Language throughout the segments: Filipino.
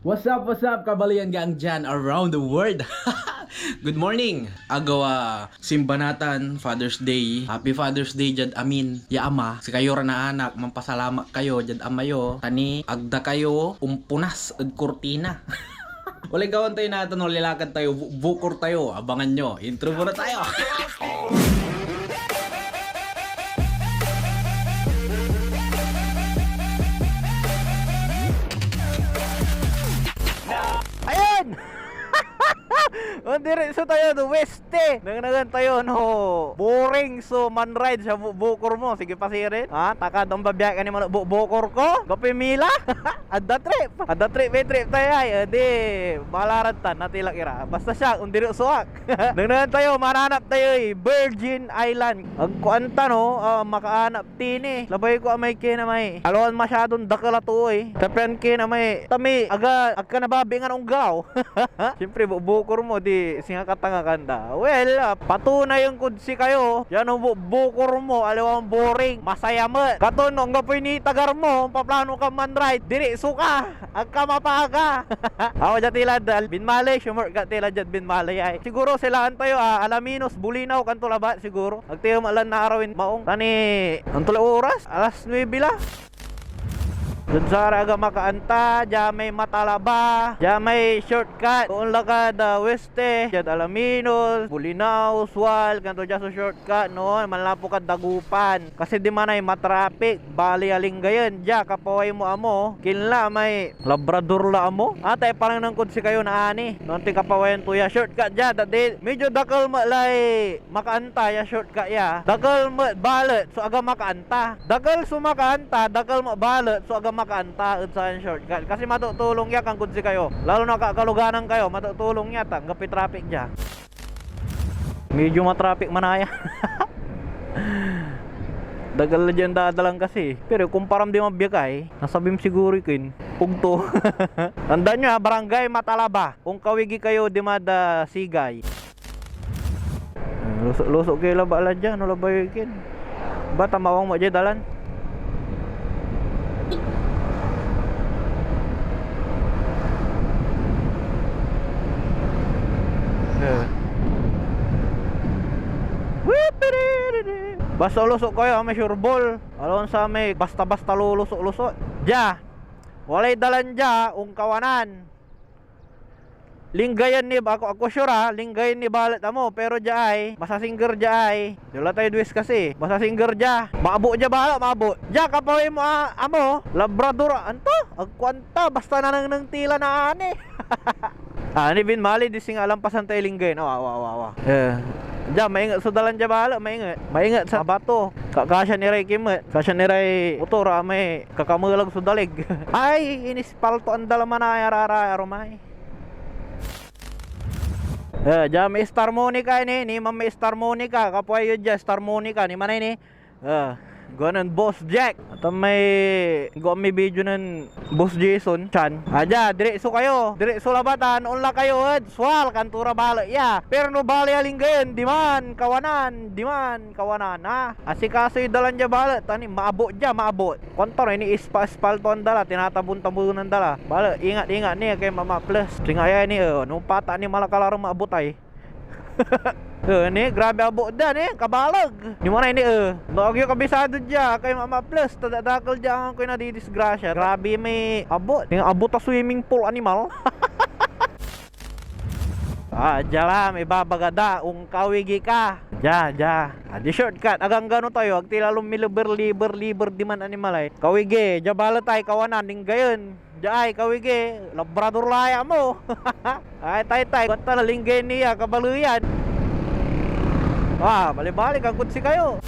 What's up, kabalian gang dyan around the world? Good morning! Agawa, simbanatan, Father's Day. Happy Father's Day, Jad Amin. Ya ama, si kayo ra na anak, mampasalamat kayo, Jad amayo. Tani, agda kayo, umpunas, ag kurtina. Walay gawan tayo natin, lilakad tayo, bukor tayo. Abangan nyo, intro muna tayo. Ayan! Dire so tayo do weste. Nangan tayo no. Boring so man ride sa bukor mo. Sige pasirin. Ha, takad ang babiya ka ni man bukor ko. Gapimila. Adda trip tayo ay. Di balaran tan natila ira. Basta siya undiri usuak. Nangan tayo mananap tayo Virgin Island. Ang kuanta no, makaanap tini. Labay ko amay kina may. Alon masyadong dakala to eh. Tapen kina may. Tami aga nababingan unggaw. Siyempre bukor mo di singa katanga kanda. Well, patunay yung kudsi kayo. Yan ang bukor mo, alawang boring, masaya mo. Katon ang gapoy ni tagar mo, paplano ka man ride, diri suka, agka mapaga. Ako dyan tila dal, binmalay, sumur ka tila dyan binmalay ay. Siguro silaan tayo, Alaminos, Bulinaw, kanto labat siguro. Agtayo malan na arawin maong. Tani, ang tula oras, alas 9 la. Dun sa raga makaanta, dyan may matalaba, dyan may shortcut. Doon lakad weste, dyan Alaminos, Bulinaw, Sual, kanto dyan sa shortcut noon, manlapo ka dagupan. Kasi di man ay matraffic, bali aling gayon, dyan kapaway mo amo, kinla may labrador la amo. Atay parang nangkod si kayo na ani, noon ti kapawayan tuya, shortcut dyan, dati medyo dakal malay makaanta ya shortcut ya. Dakal mo balet, so aga makaanta. Dakal sumakaanta, dakal mo balet, so aga makaanta sa shortcut kasi matutulong ya kang kudsi kayo, lalo na kakaluganan kayo, matutulong ya tanggap traffic dyan. Medyo matraffic manaya. Dagal na dyan dadalang kasi, pero kung parang di mabiyakay nasabim siguro kin pugto. Tandaan nyo barangay Matalaba, kung kawigi kayo di mada sigay. Lusok kayo labala dyan, no labay kin ba tamawang mo dyan dalan. Basta lusok kayo may sureball. Alon sa may basta-basta lulusok-lusok. Dya, walay dalan dya, kawanan. Linggayan ni ako sure linggayan ni balat amo, pero dya ay masasingger dya ay. Dula tayo duwis kasi. Masasingger dya. Maabo dya bala, maabo. Dya kapaway mo amo, labrador anto, agkwanta basta na nang tila na ani. Ani bin mali di sing alampasan tayo linggayan. Awa. Diyan, maingat sa dalan dyan bahala, maingat sa bato. Kasya ni Ray Kimet, kasya ni Ray Utora, may kakamulag sa dalig. Ay, inispalto ang dalaman na arara aromay. Diyan, may Star Monica ni ma'am may Star Monica, kapwa yun dyan, Star Monica, ni manay ni. Ganon Boss Jack. At may video ng Boss Jason Chan. Aja, diretso kayo. Diretso labatan, unla kayo. Swal, kantura bala. Yeah. Pero no bali aling gayon. Diman, kawanan ha. Asikaso yung dalan dya bala. Tani, maabot dya, maabot. Kontor, ini ispalto ang dala. Tinatabon-tabon ang dala. Bala, ingat niya kay Mama Plus. Singaya ni, nung pata ni malakalarong maabot ay. Ni grabe abot dan kabalag. Di mana ini Lagi kabisado dya kay Mama Plus. Tadadakal dya ako na didisgrasya. Grabe may abot. Yung abot sa swimming pool animal. Dya may babagada kawigi ka. Dya. Di shortcut. Agang gano tayo. Agtila lumiliber di man animal ay. Kawigi. Dya bala tayo kawanan. Ding gayon. Dya ay kawigi. Labrador laya mo. Ay tay. Kanta na linggay niya. Kabaluyan. Balik-balik ang kutsi kayo.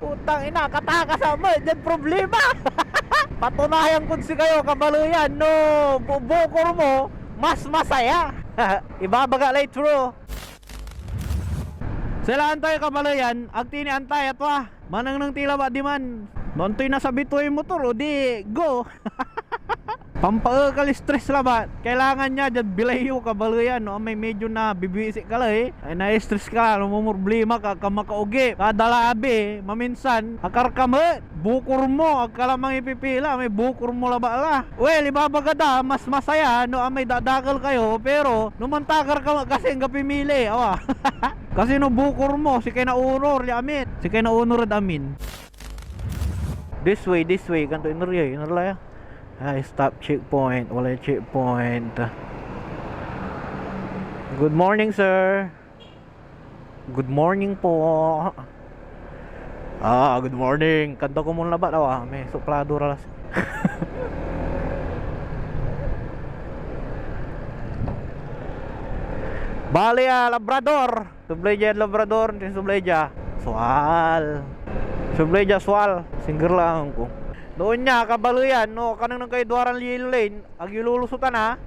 Utang ina, katakas mo, dyan problema. Patunayang kutsi kayo, kabaluyan, no, bukor mo, mas masaya. Ibabaga lay true. Sila antay kabaluyan, agtini antay atwa. Manang nang tila ba di man. Nontoy na sa bitoy motor, o di, go. Pampagal stress labat. Kailangan niya dyan bilayo ka baluyan no. May medyo na bibisik ka lang ay na-stress ka, lumumroblema ka makaugi. Kadalabi, maminsan akar kamet, bukur mo agkalamang ipipila, may bukur mo laba la. Well, ibabagada mas masaya no may dadagal kayo pero numantakar ka kasi nga pimili, awa. Kasi no bukur mo si kay naunor amin. Si kay naunor amin. This way, kanto inurya, inurla ya. Ay, stop checkpoint, wala checkpoint. Good morning, sir. Good morning po. Good morning. Kanto ko muna ba daw may suplado ralas. Bali Labrador. Subleja Labrador, tin subleja. Subleja swal. Singer lang ko. Doon niya kabaluyan no kanang nang kay duaran yellow lane ag ilulusutan ha.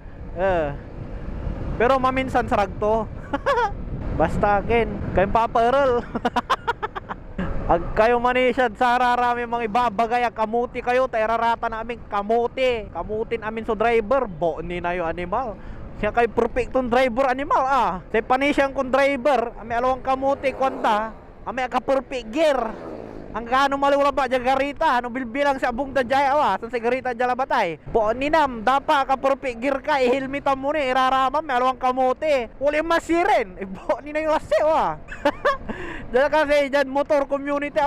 Pero maminsan sarag to. Basta akin kay paparel. Ag kayo manisyad sa rarami mga ibabagay kamuti kayo tayrarata namin kamutin amin so driver bo ni na yo animal. Siya kay perfectong driver animal Say panisyan kong driver ame alawang kamuti kwanta ame ka perfect gear. Ang kano maliwala ba dyan garita ano bilbilang sa abong dajay san sa garita dyan labatay po ninam dapa ka perfect gear ka ihilmitan mo ni iraramam may alawang kamuti uli masirin po nina yung lasi dyan kasi dyan motor community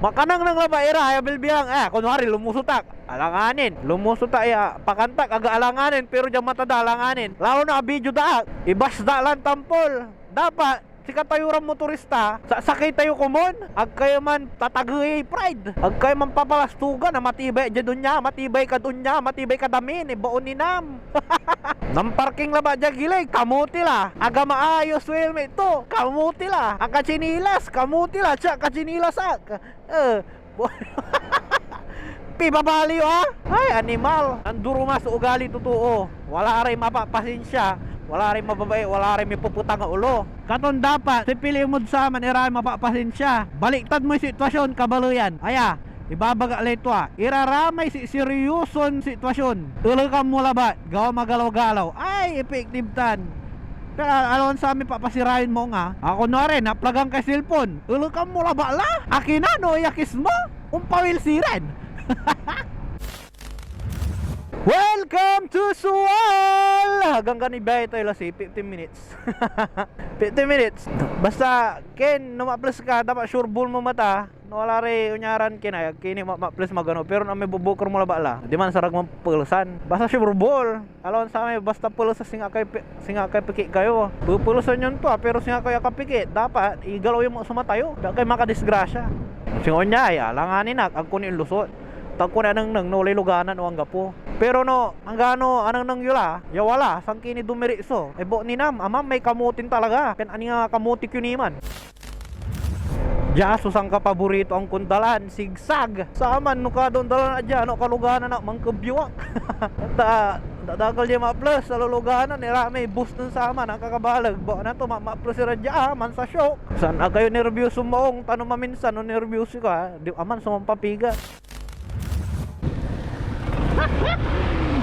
makanang nang laba ira bilbilang kunwari lumusutak alanganin lumusutak pakantak aga alanganin pero dyan matada alanganin lalo na video da ibasda lang tampol dapat si katayuran motorista sakay tayo kumon ag kayo man tatagay pride ag kayo man papalastugan na matibay dyan nya matibay ka dunya matibay ka damin baon ni nam nam parking laba dyan gilig kamuti la aga maayos helmet to kamuti la aga chinilas kamuti la tsa kachinilas pibabaliw ay animal ang duro mas ugali totoo wala rin mapapasensya wala rin mababae, wala rin may puputang ulo. Katon dapat, si pili mo sa man, ira mapapasensya. Baliktad mo yung sitwasyon, kabaluyan. Ibabaga lito iraramay si seryoson sitwasyon. Tuloy ka mo labat, gawa magalaw-galaw. Ay, effective tan. Kaya alon sa amin papasirahin mo nga. Ako na rin, naplagang kay cellphone. Tuloy ka mo labat la. Akin na, no, yakis mo. Umpawil siren. Welcome to Sual! Hanggang ganibay tayo lasi, 15 minutes 15 minutes basta, ken, numaplas ka dapat sure bull mo mata wala rin unyaran kinay kini maplas magano pero na may bubukor mo laba la di man sarag mong pulsan basta sure bull alon sa may basta pulsa singa kay piki kayo pupulsan yun to pero singa kayo kapiki dapat igalaw mo sumatayo da kay makadisgrasya singon niya alanganin ang kunin lusot tagko na nang nolay luganan o ang gapo pero no ang gano anang nang yula yawala sang kini dumiriso bo ni nam amam may kamutin talaga ken ani nga kamuti kyuniman Jaso sang kapaborito ang kundalan sigsag saaman no ka don dalan adya no kaluganan na mangkebyuak dagal di ma-plus sa luluganan nila may boost dun sa aman ang kakabalag ba na to ma-plus si radya man sa show saan kayo nervyuso maong tanong maminsan no nervyuso ka di aman sumampapiga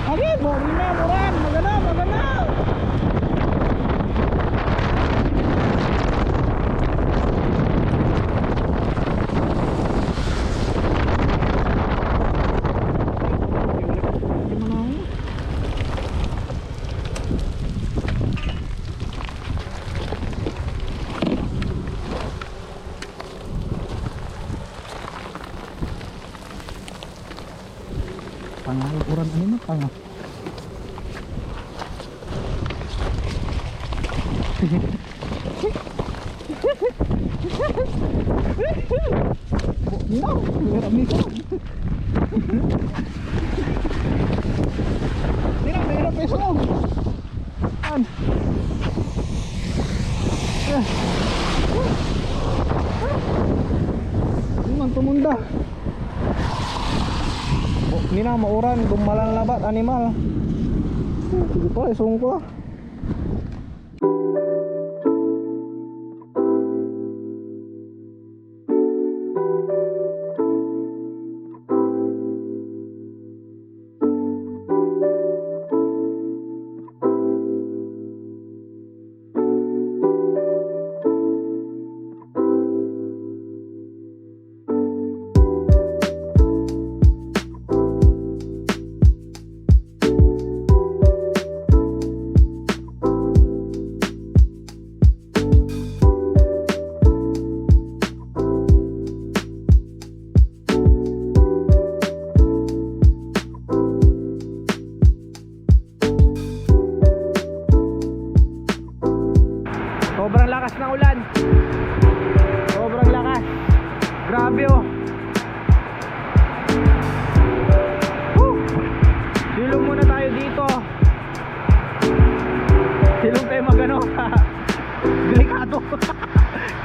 okay, boring na, magana ukuran ano na tanga no, merami ka tira peso an man tumunda ini na mauran gumalang labat animal sige pa isong ko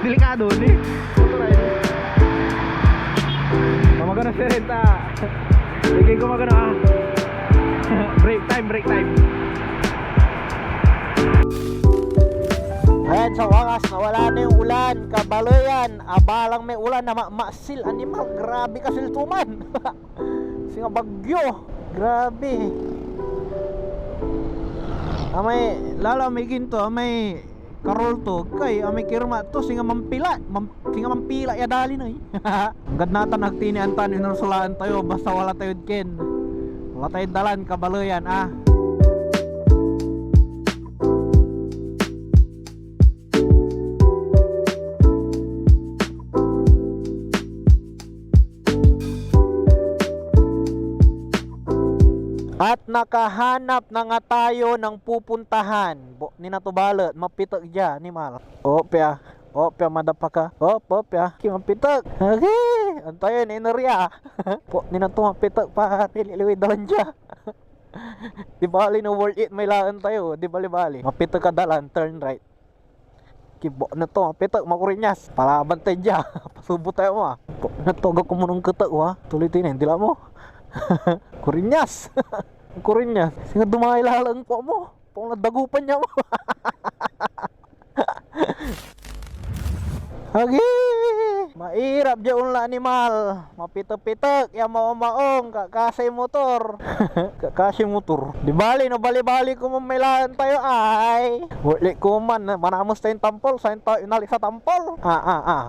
Delikado ni. Magana si Renta. Sige ko magana. Break time. Ayan, sa wakas, nawala na yung ulan. Kabaloyan, abalang may ulan na masil animal. Grabe kasiltuman. Singa bagyo. Grabe. Amay, lala may ginto, amay karol to. Kay, amay kirma to, singa mampila. Singa mampila, ya dali na Ang gad natan, nagtinian tan, inursulaan tayo. Basta wala tayo ken. Wala tayo dalan, kabaloyan, At nakahanap na nga tayo ng pupuntahan. Ni natubalot, mapitok dya ni Mal. Opya, madapa ka. Opya, kimapitok. Okay, antayo ni Inerya. Po, ni nato mapitok pa, nililiwi dalan dya. Di bali na worth it, may laan tayo. Di bali. Mapitok ka dalan, turn right. Kibo na to, mapitok, makurinyas. Palaban tayo dya. Pasubo tayo mo Po, natogak ko mo nung katak Tuloy-tuloy, hindi lang mo. Kurinyas. Kurinyas. Singa dumay lalang po mo. Pong nadagupan niya mo. Hagi. Mairap dya unla animal. Mapitok-pitok. Ya maong kakasay motor. Kakasay motor. Di bali no bali-bali ko mamilaan tayo ay. Wali ko man. Manamos tayong tampol. Sayin tayo inalik sa tampol.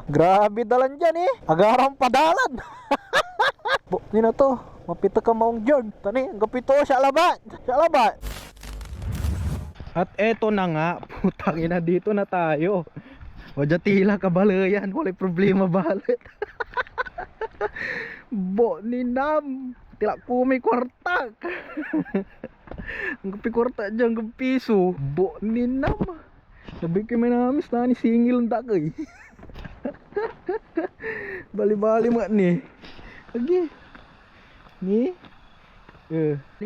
Grabe dalan dyan Agarang padalan. Ni na to. Mapito ka maong Jord. Tani, gapito siya labat. At eto na nga, putang ina, dito na tayo. O tila kabalayan, wala problema balit. Ni Nam, tila ko may kwartak. Ang gapi kwarta dyan, gapiso. Ni Nam. Sabi ko may namis na ni singil ang takay. Bali-bali mga ni. Lagi. Ni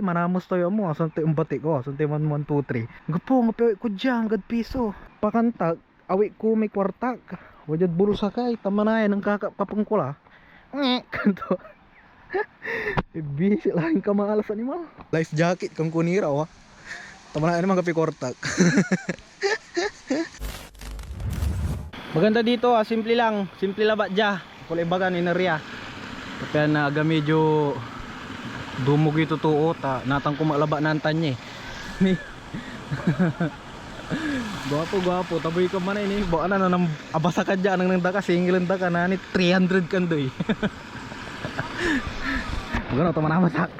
manamos tayo mo asan tayo umbati ko asan tayo 1, 2, 3 gapo ngapi ko dyan gad piso pakantag awi ko may kwartak wajad bulsa kay tamanayan ng kakapangkula kanto ibisi lang ka maalas animal life jacket kang kunira tamanayan naman kapi kwartak. Maganda dito simple lang ba dya kulay baga ni Naria kaya na aga medyo dumog ito to natang kumalaba nantan niya ni gwapo taboy ka man ini baka na nang abasa ka dyan nang nagdaka singilan da ka na ni 300 kandoy magano ito manamasak.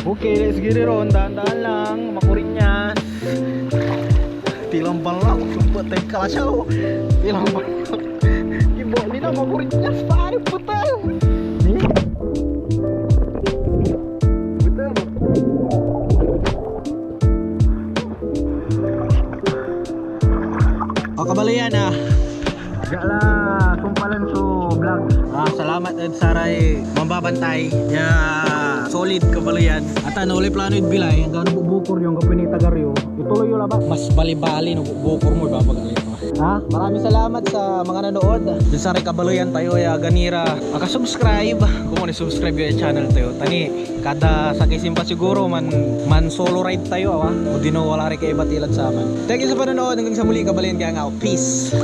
Okay, let's get it on. Dahan-dahan lang makurin yan tilang balak sumpah tayo kalasyaw tilang balak ibo nila makurin yan pari putal kabalayan gala kumpalan so vlog salamat at saray mambabantay ya solid kabalayan at uli plano it bilay hanggang bubukor yung kapinita garyo ituloy yung laba mas bali-bali no bubukor mo ibabagal ito maraming salamat sa mga nanood dun sa kabalayan tayo ya ganira subscribe kung subscribe yung channel tayo tani kada sa kisimpa siguro man solo ride tayo o di no wala rin kay iba tilad sa aman. Thank you sa panonood hanggang sa muli kabalayan kaya nga peace.